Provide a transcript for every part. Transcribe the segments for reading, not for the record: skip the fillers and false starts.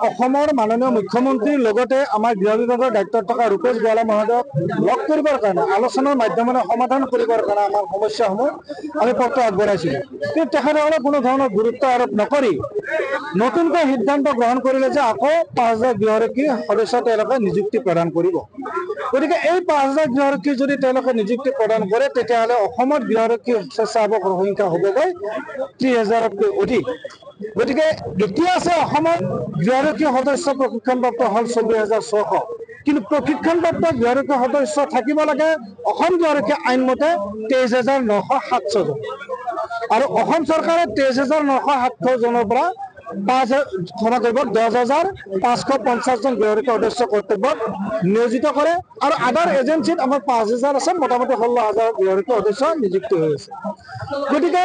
মাননীয় মুখ্যমন্ত্ৰীৰ লগতে আমাৰ গৃহ বিভাগৰ দায়িত্বত থকা ৰূপেশ গোৱালা মহোদয়ক লগ কৰিবৰ কাৰণে আলোচনাৰ মাধ্যমেৰে সমাধান কৰিবৰ কাৰণে আমাৰ সমস্যাসমূহ আমি পত্ৰ আগবঢ়াইছিলোঁ। কিন্তু তেখেতসকলে কোনো ধৰণৰ গুৰুত্ব আৰোপ নকৰি নতুনকৈ সিদ্ধান্ত গ্ৰহণ কৰিলে যে আকৌ ৫,০০০ গৃহৰক্ষী সদস্য তেওঁলোকে নিযুক্তি প্ৰদান কৰিব। গতিকে এই ৫,০০০ গৃহৰক্ষী যদি তেওঁলোকে নিযুক্তি প্ৰদান কৰে তেতিয়াহ'লে অসমত গৃহৰক্ষী স্বেচ্ছাসেৱকৰ সংখ্যা হ'বগৈ ৩০,০০০তকৈ অধিক। গতিকে এতিয়া আছে অসমত গৃহৰক্ষী সদস্য প্ৰশিক্ষণপ্ৰাপ্ত হ'ল ২৪,৬০০, কিন্তু প্ৰশিক্ষণপ্ৰাপ্ত গৃহৰক্ষী সদস্য থাকিব লাগে অসম গৃহৰক্ষী আইনমতে ২৩,৯৭৭ জন। আৰু অসম চৰকাৰে ২৩,৯৭৭ জনৰ পৰা ১০,৫৫০ জন গৃহৰক্ষী সদস্য কৰ্তব্যত নিয়োজিত কৰে আৰু আদাৰ এজেঞ্চিত আমাৰ ৫,০০০ আছে, মোটামুটি ১৬,০০০ গৃহৰক্ষী সদস্য নিযুক্তি হৈ আছে। গতিকে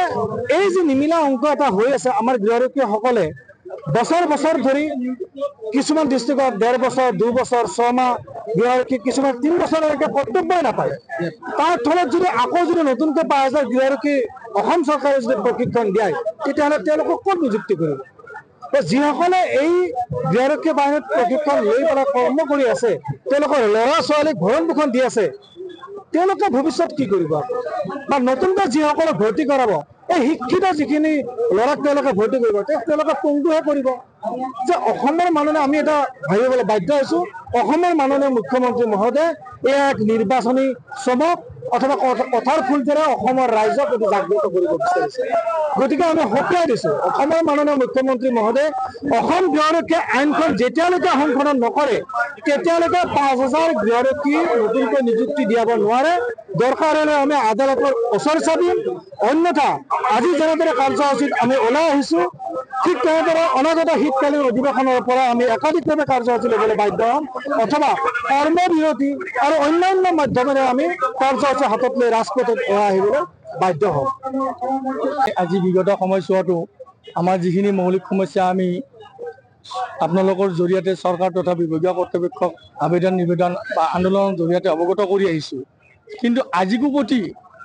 এই যে নিমিলা অংক এটা হৈ আছে, আমাৰ গৃহৰক্ষীসকলে বছৰ বছৰ ধৰি কিছুমান ডিষ্ট্ৰিক্টত ১.৫ বছৰ, ২ বছৰ, ৬ মাহ গৃহৰক্ষী, কিছুমান ৩ বছৰলৈকে কৰ্তব্যই নাপায়। তাৰ ফলত যদি আকৌ নতুনকৈ ৫,০০০ গৃহৰক্ষী অসম চৰকাৰে যদি প্ৰশিক্ষণ দিয়ে তেতিয়াহ'লে তেওঁলোকক ক'ত নিযুক্তি কৰিব? যিসকলে এই গৃহৰক্ষী বাহিনীত প্ৰশিক্ষণ লৈ পেলাই কৰ্ম কৰি আছে, তেওঁলোকৰ ল'ৰা ছোৱালীক ভৰণ পোষণ দি আছে, তেওঁলোকে ভৱিষ্যত কি কৰিব? বা নতুনকৈ যিসকলে ভৰ্তি কৰাব, এই শিক্ষিত যিখিনি ল'ৰাক তেওঁলোকে ভৰ্তি কৰিব, তেওঁলোকে পংগুহে কৰিব। যে অসমৰ মাননীয় আমি এটা ভাবিবলৈ বাধ্য হৈছোঁ, অসমৰ মাননীয় মুখ্যমন্ত্ৰী মহোদয় এই এক নিৰ্বাচনী চমক অথবা কথাৰ ফুলতেৰে অসমৰ ৰাইজক এইটো জাগ্ৰত কৰিব বিচাৰিছে। গতিকে আমি সকীয়াই দিছোঁ, অসমৰ মাননীয় মুখ্যমন্ত্ৰী মহোদয় অসম গৃহৰক্ষী আইনখন যেতিয়ালৈকে সংশোধন নকৰে তেতিয়ালৈকে ৫,০০০ গৃহৰক্ষী নতুনকৈ নিযুক্তি দিয়াব নোৱাৰে। দৰকাৰ হ'লে আমি আদালতৰ ওচৰ চাপিম, অন্যথা আজি যেনেদৰে কাৰ্যসূচীত আমি ওলাই আহিছোঁ ঠিক তেনেদৰে অনাগত শীতকালীন অধিৱেশনৰ পৰা আমি একাধিকভাৱে কাৰ্যসূচী ল'বলৈ বাধ্য হ'ম, অথবা কৰ্মবিৰতি আৰু অন্যান্য মাধ্যমেৰে আমি কাৰ্যসূচী হাতত লৈ ৰাজপথত ওলাই আহিবলৈ বাধ্য হ'ম। আজি বিগত সময়ছোৱাতো আমাৰ যিখিনি মৌলিক সমস্যা আমি আপোনালোকৰ জৰিয়তে চৰকাৰ তথা বিভাগীয় কৰ্তৃপক্ষক আবেদন নিবেদন বা আন্দোলনৰ জৰিয়তে অৱগত কৰি আহিছোঁ, কিন্তু আজিকো প্ৰতি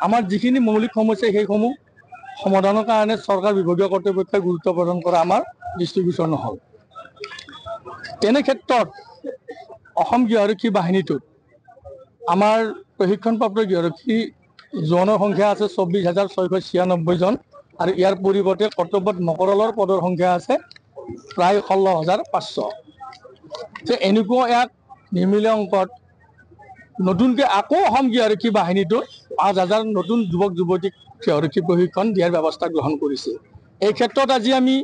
আমাৰ যিখিনি মৌলিক সমস্যা সেইসমূহ সমাধানৰ কাৰণে চৰকাৰ বিভাগীয় কৰ্তৃপক্ষই গুৰুত্ব প্ৰদান কৰা আমাৰ দৃষ্টিগোচৰ নহ'ল। তেনে ক্ষেত্ৰত অসম গৃহৰক্ষী বাহিনীটোত আমাৰ প্ৰশিক্ষণপ্ৰাপ্ত গৃহৰক্ষী জোৱানৰ সংখ্যা আছে ২৪,৬৯৬ জন আৰু ইয়াৰ পৰিৱৰ্তে কৰ্তব্যত মকৰলৰ পদৰ সংখ্যা আছে প্ৰায় ১৬,৫০০। যে এনেকুৱা এক নিমিলা অংকত নতুনকৈ আকৌ অসম গৃহৰক্ষী বাহিনীটোত ৫,০০০ নতুন যুৱক যুৱতীক গৃহৰক্ষী প্ৰশিক্ষণ দিয়াৰ ব্যৱস্থা গ্ৰহণ কৰিছে। এই ক্ষেত্ৰত আজি আমি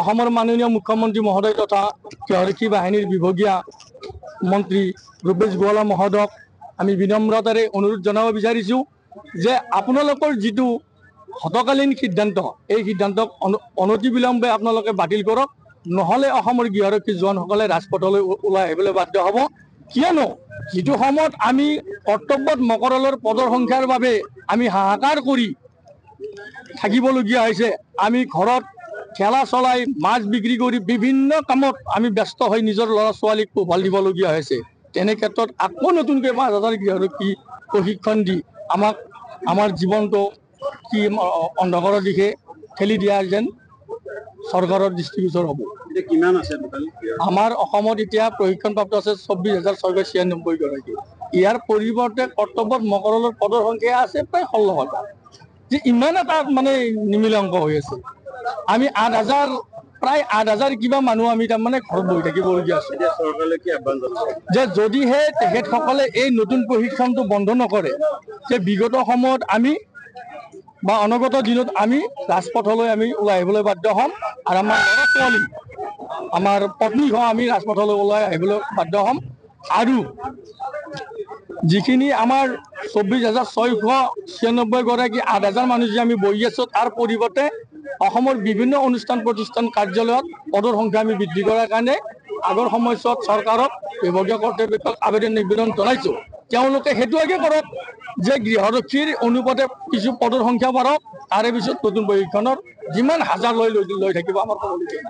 অসমৰ মাননীয় মুখ্যমন্ত্ৰী মহোদয় তথা গৃহৰক্ষী বাহিনীৰ বিভাগীয় মন্ত্ৰী ৰূপেশ গোৱালা মহোদয়ক আমি বিনম্ৰতাৰে অনুৰোধ জনাব বিচাৰিছোঁ যে আপোনালোকৰ যিটো হতকালীন সিদ্ধান্ত, এই সিদ্ধান্তক অনতিবিলম্বে আপোনালোকে বাতিল কৰক, নহ'লে অসমৰ গৃহৰক্ষী জোৱানসকলে ৰাজপথলৈ ওলাই আহিবলৈ বাধ্য হ'ব। কিয়নো যিটো সময়ত আমি কৰ্তব্যত মকৰলৰ পদৰ সংখ্যাৰ বাবে আমি হাহাকাৰ কৰি থাকিবলগীয়া হৈছে, আমি ঘৰত ঠেলা চলাই মাছ বিক্ৰী কৰি বিভিন্ন কামত আমি ব্যস্ত হৈ নিজৰ ল'ৰা ছোৱালীক পোহপাল দিবলগীয়া হৈছে। তেনে ক্ষেত্ৰত আকৌ নতুনকৈ ৫,০০০ গৃহৰক্ষী প্ৰশিক্ষণ দি আমাৰ জীৱনটো কি অন্ধকাৰৰ দিশে ঠেলি দিয়া যেন চৰকাৰৰ দৃষ্টিগোচৰ হ'ব। আমাৰ অসমত এতিয়া প্ৰশিক্ষণপ্ৰাপ্ত আছে ২৪,৬৯৬ গৰাকী। ইয়াৰ পৰিৱৰ্তে কৰ্তব্যত মকৰলৰ পদৰ সংখ্যা আছে প্ৰায় ১৬,০০০। যে ইমান এটা মানে নিমিলা অংক হৈ আছে। আমি ৮,০০০ প্ৰায় ৮,০০০ কিবা মানুহ আমি তাৰমানে ঘৰত বহি থাকিবলগীয়া আছে। যে যদিহে তেখেতসকলে এই নতুন প্ৰশিক্ষণটো বন্ধ নকৰে, যে বিগত সময়ত আমি বা অনাগত দিনত আমি ৰাজপথলৈ আমি ওলাই আহিবলৈ বাধ্য হ'ম আৰু আমাৰ ল'ৰা ছোৱালী আমাৰ পত্নীসহ আমি ৰাজপথলৈ ওলাই আহিবলৈ বাধ্য হ'ম। আৰু যিখিনি আমাৰ ২৪,৬৯৬ গৰাকী ৮,০০০ মানুহ যে আমি বহি আছোঁ, তাৰ পৰিৱৰ্তে অসমৰ বিভিন্ন অনুষ্ঠান প্ৰতিষ্ঠান কাৰ্যালয়ত পদৰ সংখ্যা আমি বৃদ্ধি কৰাৰ কাৰণে আগৰ সময়ছোৱাত চৰকাৰক বিভাগীয় কৰ্তৃপক্ষক আবেদন নিবেদন জনাইছোঁ। তেওঁলোকে সেইটোকে কৰক যে গৃহৰক্ষীৰ অনুপাতে কিছু পদৰ সংখ্যা বাঢ়ক, তাৰে পিছত নতুন প্ৰশিক্ষণৰ যিমান হাজাৰ লৈ থাকিব আমাৰ ক'বলগীয়া।